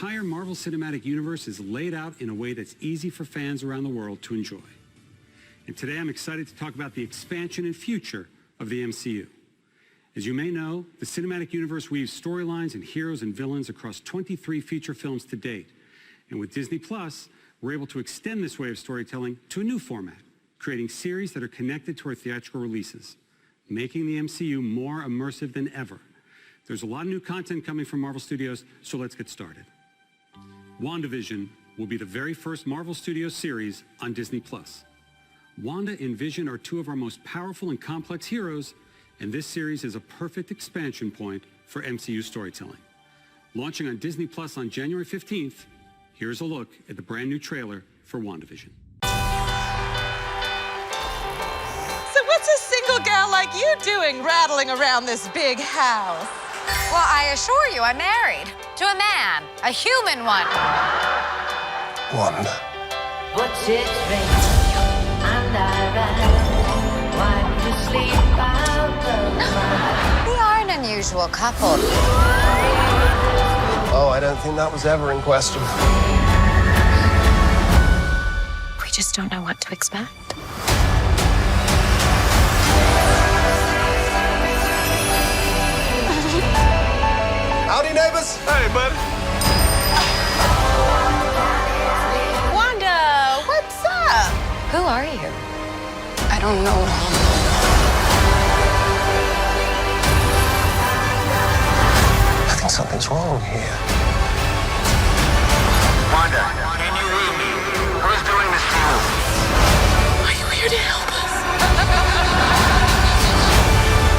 entire Marvel Cinematic Universe is laid out in a way that's easy for fans around the world to enjoy. And today I'm excited to talk about the expansion and future of the MCU. As you may know, the Cinematic Universe weaves storylines and heroes and villains across 23 feature films to date. And with Disney Plus, we're able to extend this way of storytelling to a new format, creating series that are connected to our theatrical releases, making the MCU more immersive than ever. There's a lot of new content coming from Marvel Studios, so let's get started. WandaVision will be the very first Marvel Studios series on Disney Plus. Wanda and Vision are two of our most powerful and complex heroes, and this series is a perfect expansion point for MCU storytelling. Launching on Disney Plus on January 15th, here's a look at the brand new trailer for WandaVision. So what's a single gal like you doing rattling around this big house? Well, I assure you, I'm married to a man, a human one. Wanda. What's it rain? And I ran. Wipe the sleep out of my... We are an unusual couple. Oh, I don't think that was ever in question. We just don't know what to expect. Howdy, neighbors. Hey, bud. Wanda, what's up? Who are you? I don't know. I think something's wrong here. Wanda, can you read me? Who's doing this to you? Are you here to help us?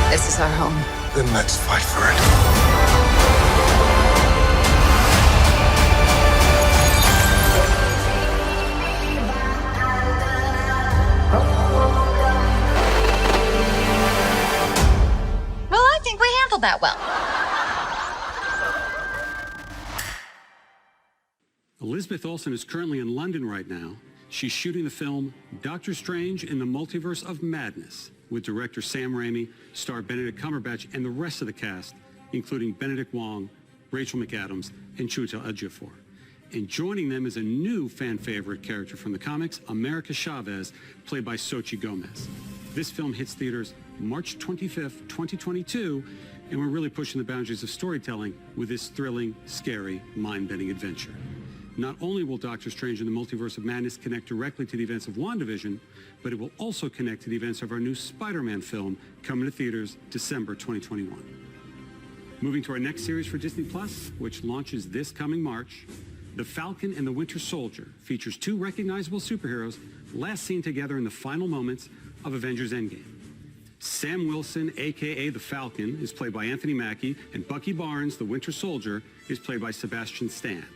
This is our home. Then let's fight for it. Well, I think we handled that well. Elizabeth Olsen is currently in London right now. She's shooting the film Doctor Strange in the Multiverse of Madness with director Sam Raimi, star Benedict Cumberbatch, and the rest of the cast, including Benedict Wong, Rachel McAdams, and Chiwetel Ejiofor. And joining them is a new fan favorite character from the comics, America Chavez, played by Xochitl Gomez. This film hits theaters March 25th, 2022, and we're really pushing the boundaries of storytelling with this thrilling, scary, mind-bending adventure. Not only will Doctor Strange in the Multiverse of Madness connect directly to the events of WandaVision, but it will also connect to the events of our new Spider-Man film coming to theaters December 2021. Moving to our next series for Disney Plus, which launches this coming March, The Falcon and the Winter Soldier features two recognizable superheroes last seen together in the final moments of Avengers Endgame. Sam Wilson, a.k.a. The Falcon, is played by Anthony Mackie, and Bucky Barnes, the Winter Soldier, is played by Sebastian Stan.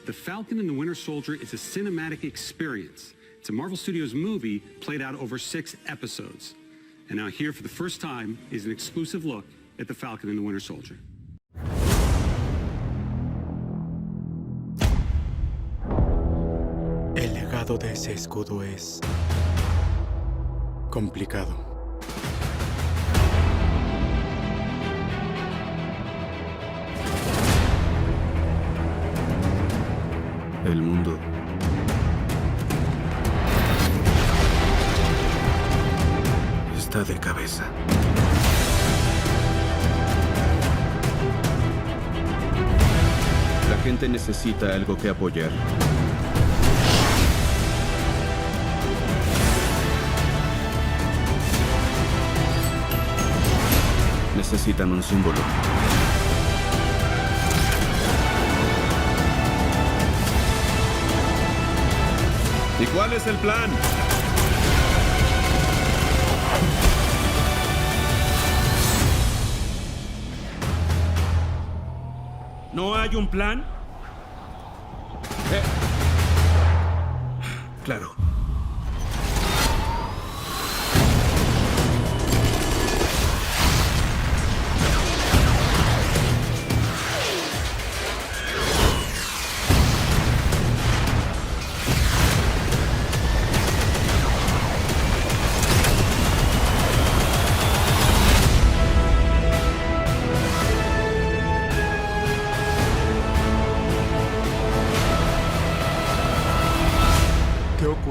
The Falcon and the Winter Soldier is a cinematic experience. It's a Marvel Studios movie played out over 6 episodes. And now here for the first time is an exclusive look at The Falcon and the Winter Soldier. El legado de ese escudo es complicado. El mundo está de cabeza. La gente necesita algo que apoyar. Necesitan un símbolo. ¿Y cuál es el plan? ¿No hay un plan? Claro.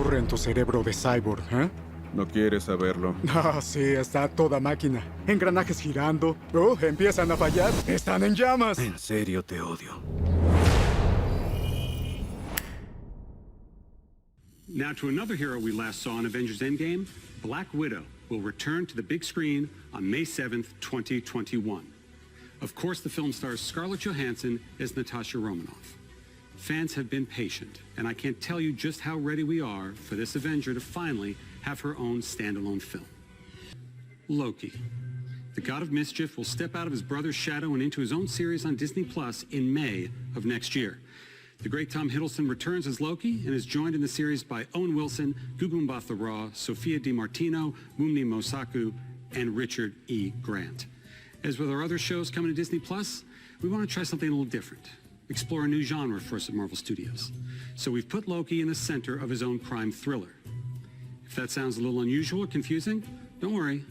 ocurre en tu cerebro de cyborg, eh? ¿No quieres saberlo? Ah, sí, está toda máquina. Engranajes girando. Oh, empiezan a fallar. Están en llamas. En serio te odio. Now to another hero we last saw in Avengers Endgame, Black Widow will return to the big screen on May 7th, 2021. Of course, the film stars Scarlett Johansson as Natasha Romanoff. Fans have been patient, and I can't tell you just how ready we are for this Avenger to finally have her own standalone film. Loki. The god of mischief will step out of his brother's shadow and into his own series on Disney Plus in May of next year. The great Tom Hiddleston returns as Loki and is joined in the series by Owen Wilson, Gugu Mbatha-Raw, Sophia DiMartino, Mumni Mosaku, and Richard E. Grant. As with our other shows coming to Disney Plus, we want to try something a little different. Explore a new genre for us at Marvel Studios. So we've put Loki in the center of his own crime thriller. If that sounds a little unusual or confusing, don't worry,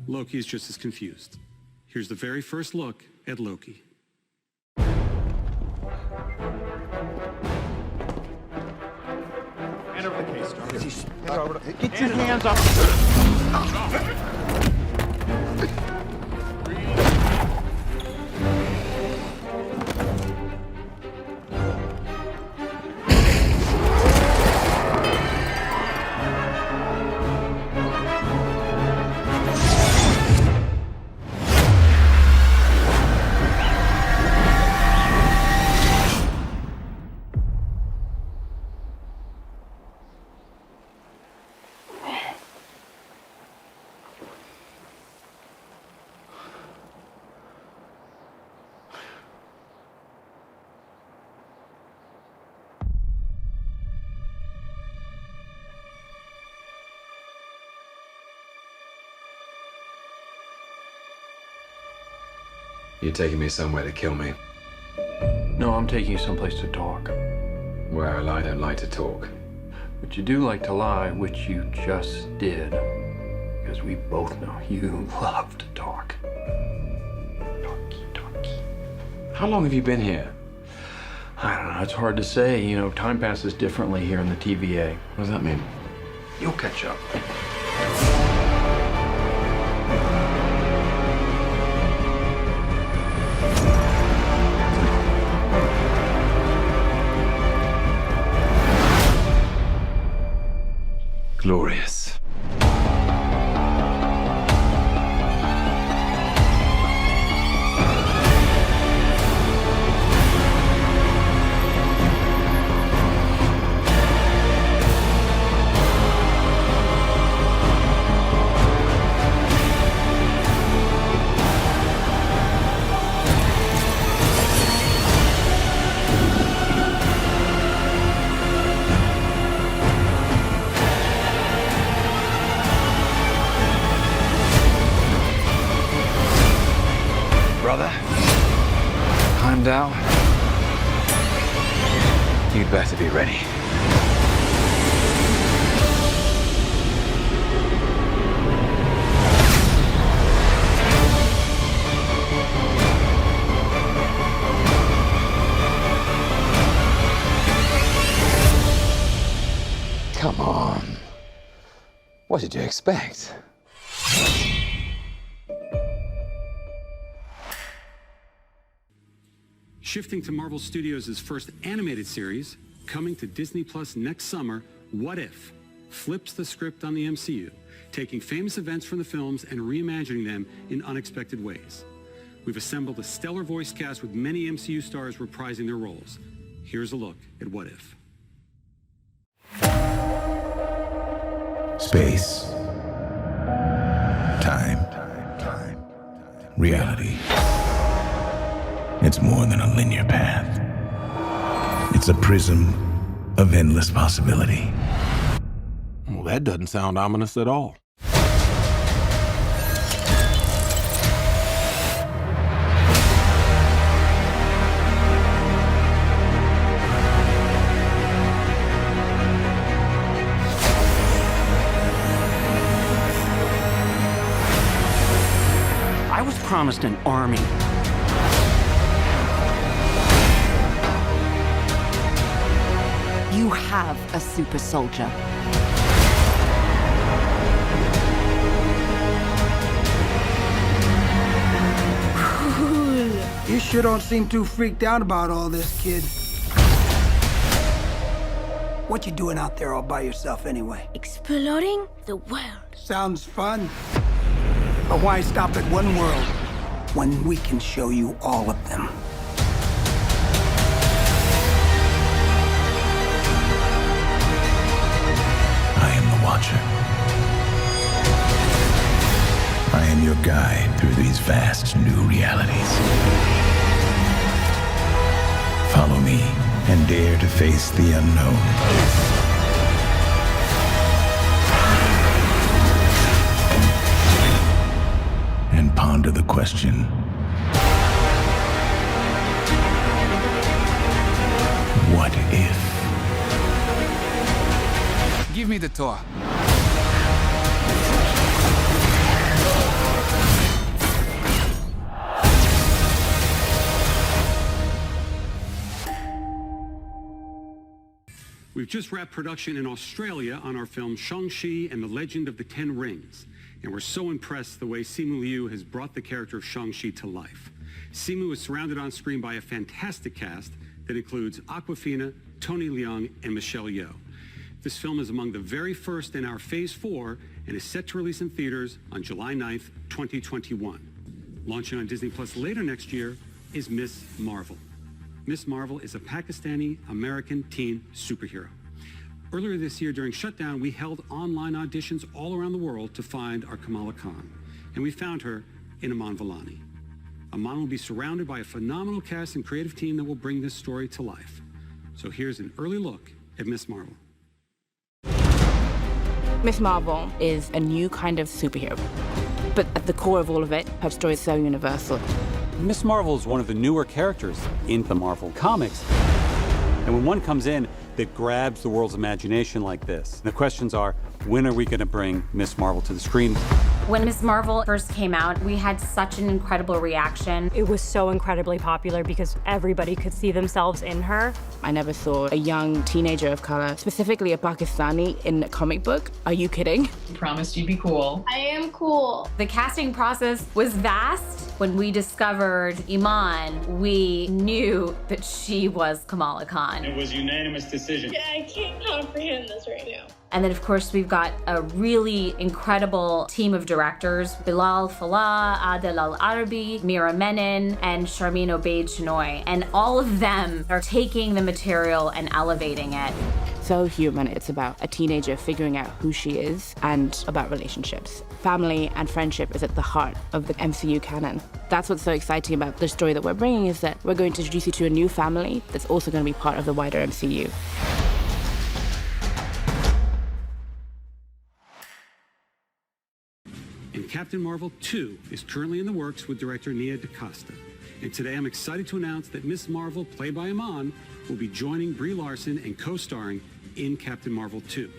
Loki is just as confused. Here's the very first look at Loki. Hand over the case, Doctor. Get your hands up. You're taking me somewhere to kill me. No, I'm taking you someplace to talk. Well, I don't like to talk. But you do like to lie, which you just did. Because we both know you love to talk. Talky. How long have you been here? I don't know, it's hard to say. You know, time passes differently here in the TVA. What does that mean? You'll catch up. Glorious. Brother, Heimdall, you'd better be ready. Come on. What did you expect? Shifting to Marvel Studios' first animated series, coming to Disney Plus next summer, What If? Flips the script on the MCU, taking famous events from the films and reimagining them in unexpected ways. We've assembled a stellar voice cast with many MCU stars reprising their roles. Here's a look at What If. Space. Time. Reality. It's more than a linear path. It's a prism of endless possibility. Well, that doesn't sound ominous at all. I was promised an army. You have a super soldier. You sure don't seem too freaked out about all this, kid. What you doing out there all by yourself anyway? Exploring the world. Sounds fun. But why stop at one world when we can show you all of them? I am the Watcher. I am your guide through these vast new realities. Follow me and dare to face the unknown. And ponder the question, what if? Give me the tour. We've just wrapped production in Australia on our film Shang-Chi and the Legend of the Ten Rings, and we're so impressed the way Simu Liu has brought the character of Shang-Chi to life. Simu is surrounded on screen by a fantastic cast that includes Awkwafina, Tony Leung, and Michelle Yeoh. This film is among the very first in our Phase 4 and is set to release in theaters on July 9th, 2021. Launching on Disney Plus later next year is Miss Marvel. Miss Marvel is a Pakistani-American teen superhero. Earlier this year during shutdown, we held online auditions all around the world to find our Kamala Khan, and we found her in Aman Vellani. Aman will be surrounded by a phenomenal cast and creative team that will bring this story to life. So here's an early look at Miss Marvel. Miss Marvel is a new kind of superhero. But at the core of all of it, her story is so universal. Miss Marvel is one of the newer characters in the Marvel comics. And when one comes in that grabs the world's imagination like this, the questions are, when are we going to bring Miss Marvel to the screen? When Miss Marvel first came out, we had such an incredible reaction. It was so incredibly popular because everybody could see themselves in her. I never saw a young teenager of color, specifically a Pakistani, in a comic book. Are you kidding? You promised you'd be cool. I am cool. The casting process was vast. When we discovered Iman, we knew that she was Kamala Khan. It was a unanimous decision. Yeah, I can't comprehend this right now. And then, of course, we've got a really incredible team of directors. Bilal Fallah, Adel Al-Arabi, Mira Menon, and Sharmeen Obaid-Chinoy. And all of them are taking the material and elevating it. So human. It's about a teenager figuring out who she is and about relationships. Family and friendship is at the heart of the MCU canon. That's what's so exciting about the story that we're bringing, is that we're going to introduce you to a new family that's also going to be part of the wider MCU. And Captain Marvel 2 is currently in the works with director Nia DaCosta. And today I'm excited to announce that Miss Marvel, played by Iman, will be joining Brie Larson and co-starring in Captain Marvel 2,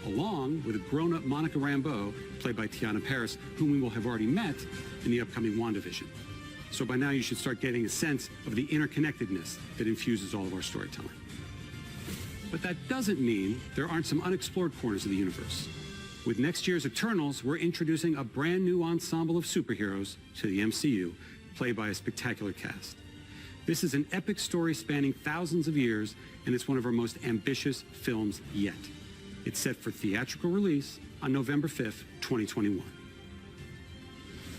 along with a grown-up Monica Rambeau, played by Tiana Paris, whom we will have already met in the upcoming WandaVision. So by now you should start getting a sense of the interconnectedness that infuses all of our storytelling. But that doesn't mean there aren't some unexplored corners of the universe. With next year's Eternals, we're introducing a brand new ensemble of superheroes to the MCU, played by a spectacular cast. This is an epic story spanning thousands of years, and it's one of our most ambitious films yet. It's set for theatrical release on November 5th, 2021.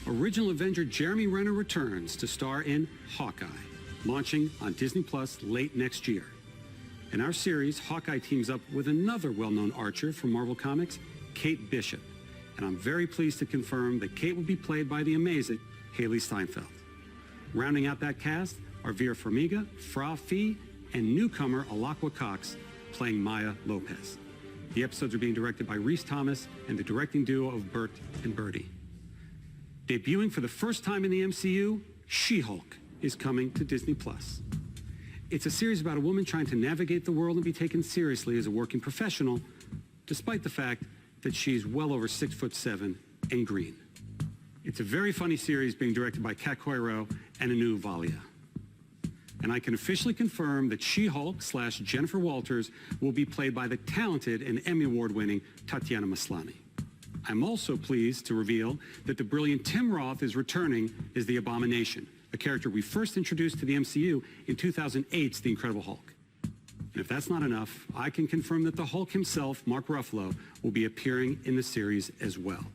Original Avenger Jeremy Renner returns to star in Hawkeye, launching on Disney Plus late next year. In our series, Hawkeye teams up with another well-known archer from Marvel Comics, Kate Bishop, and I'm very pleased to confirm that Kate will be played by the amazing Haley Steinfeld. Rounding out that cast are Vera Farmiga, Fra Fee, and newcomer Alakwa Cox playing Maya Lopez. The episodes are being directed by Rhys Thomas and the directing duo of Bert and Bertie. Debuting for the first time in the MCU, She-Hulk is coming to Disney Plus. It's a series about a woman trying to navigate the world and be taken seriously as a working professional, despite the fact that she's well over 6'7" and green. It's a very funny series being directed by Kat Coiro and Anu Valia. And I can officially confirm that She-Hulk / Jennifer Walters will be played by the talented and Emmy Award-winning Tatiana Maslany. I'm also pleased to reveal that the brilliant Tim Roth is returning as the Abomination, a character we first introduced to the MCU in 2008's The Incredible Hulk. And if that's not enough, I can confirm that the Hulk himself, Mark Ruffalo, will be appearing in the series as well.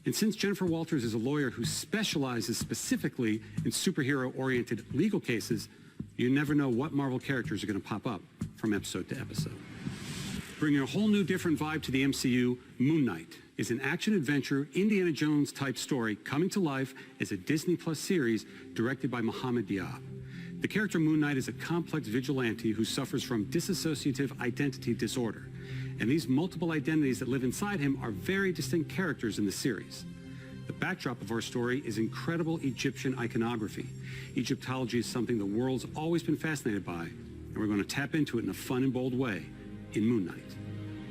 And since Jennifer Walters is a lawyer who specializes specifically in superhero-oriented legal cases, you never know what Marvel characters are going to pop up from episode to episode. Bringing a whole new different vibe to the MCU, Moon Knight is an action-adventure, Indiana Jones-type story coming to life as a Disney Plus series directed by Mohammed Diab. The character Moon Knight is a complex vigilante who suffers from dissociative identity disorder. And these multiple identities that live inside him are very distinct characters in the series. The backdrop of our story is incredible Egyptian iconography. Egyptology is something the world's always been fascinated by, and we're going to tap into it in a fun and bold way in Moon Knight.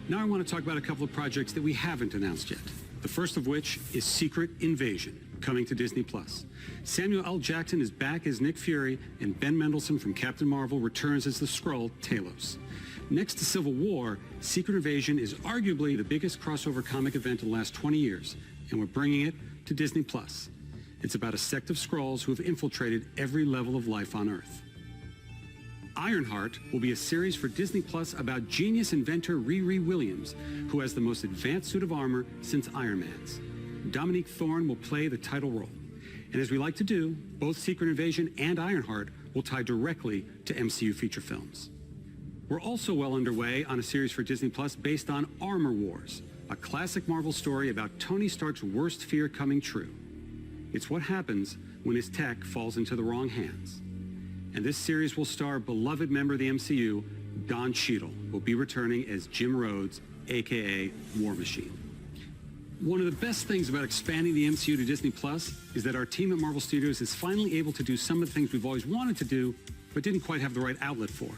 Now I want to talk about a couple of projects that we haven't announced yet. The first of which is Secret Invasion, coming to Disney+. Samuel L. Jackson is back as Nick Fury, and Ben Mendelsohn from Captain Marvel returns as the Skrull, Talos. Next to Civil War, Secret Invasion is arguably the biggest crossover comic event in the last 20 years, and we're bringing it to Disney+. It's about a sect of Skrulls who have infiltrated every level of life on Earth. Ironheart will be a series for Disney Plus about genius inventor Riri Williams, who has the most advanced suit of armor since Iron Man's. Dominique Thorne will play the title role. And as we like to do, both Secret Invasion and Ironheart will tie directly to MCU feature films. We're also well underway on a series for Disney Plus based on Armor Wars, a classic Marvel story about Tony Stark's worst fear coming true. It's what happens when his tech falls into the wrong hands. And this series will star beloved member of the MCU, Don Cheadle, who will be returning as Jim Rhodes, aka War Machine. One of the best things about expanding the MCU to Disney Plus is that our team at Marvel Studios is finally able to do some of the things we've always wanted to do, but didn't quite have the right outlet for,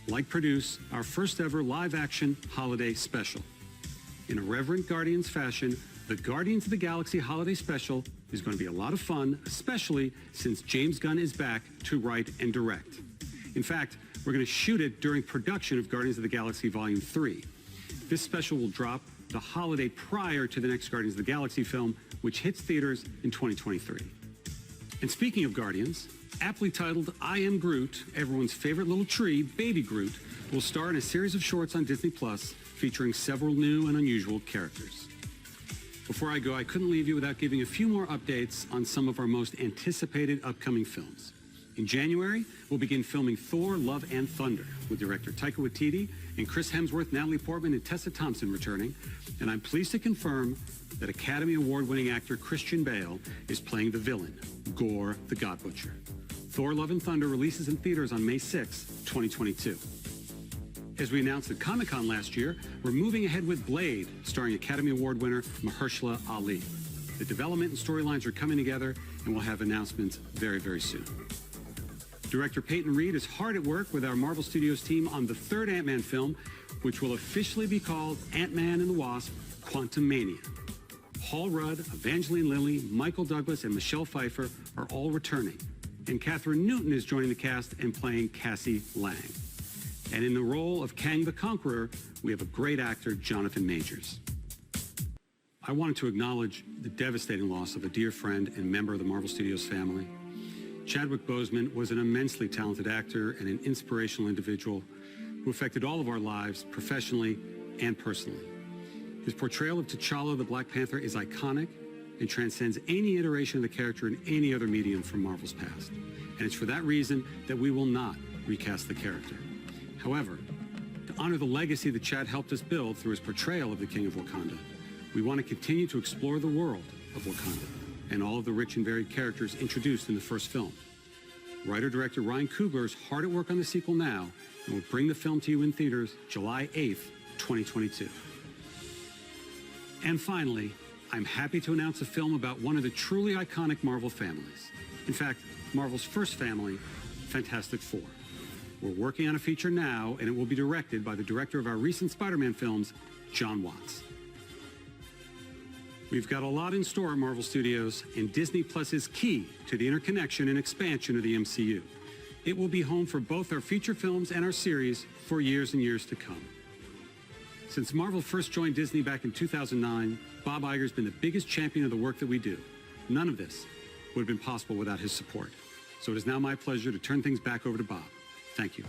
like produce our first ever live-action holiday special. In a reverent Guardians fashion, the Guardians of the Galaxy Holiday Special is going to be a lot of fun, especially since James Gunn is back to write and direct. In fact, we're going to shoot it during production of Guardians of the Galaxy Volume 3. This special will drop the holiday prior to the next Guardians of the Galaxy film, which hits theaters in 2023. And speaking of Guardians, aptly titled I Am Groot, everyone's favorite little tree, Baby Groot, will star in a series of shorts on Disney Plus featuring several new and unusual characters. Before I go, I couldn't leave you without giving a few more updates on some of our most anticipated upcoming films. In January, we'll begin filming Thor, Love and Thunder with director Taika Waititi and Chris Hemsworth, Natalie Portman, and Tessa Thompson returning. And I'm pleased to confirm that Academy Award-winning actor Christian Bale is playing the villain, Gore the God Butcher. Thor, Love and Thunder releases in theaters on May 6, 2022. As we announced at Comic-Con last year, we're moving ahead with Blade, starring Academy Award winner Mahershala Ali. The development and storylines are coming together, and we'll have announcements very, very soon. Director Peyton Reed is hard at work with our Marvel Studios team on the third Ant-Man film, which will officially be called Ant-Man and the Wasp: Quantumania. Paul Rudd, Evangeline Lilly, Michael Douglas, and Michelle Pfeiffer are all returning. And Catherine Newton is joining the cast and playing Cassie Lang. And in the role of Kang the Conqueror, we have a great actor, Jonathan Majors. I wanted to acknowledge the devastating loss of a dear friend and member of the Marvel Studios family. Chadwick Boseman was an immensely talented actor and an inspirational individual who affected all of our lives professionally and personally. His portrayal of T'Challa the Black Panther is iconic and transcends any iteration of the character in any other medium from Marvel's past. And it's for that reason that we will not recast the character. However, to honor the legacy that Chad helped us build through his portrayal of the King of Wakanda, we want to continue to explore the world of Wakanda and all of the rich and varied characters introduced in the first film. Writer-director Ryan Coogler is hard at work on the sequel now and will bring the film to you in theaters July 8th, 2022. And finally, I'm happy to announce a film about one of the truly iconic Marvel families. In fact, Marvel's first family, Fantastic Four. We're working on a feature now, and it will be directed by the director of our recent Spider-Man films, John Watts. We've got a lot in store at Marvel Studios, and Disney Plus is key to the interconnection and expansion of the MCU. It will be home for both our feature films and our series for years and years to come. Since Marvel first joined Disney back in 2009, Bob Iger's been the biggest champion of the work that we do. None of this would have been possible without his support. So it is now my pleasure to turn things back over to Bob. Thank you.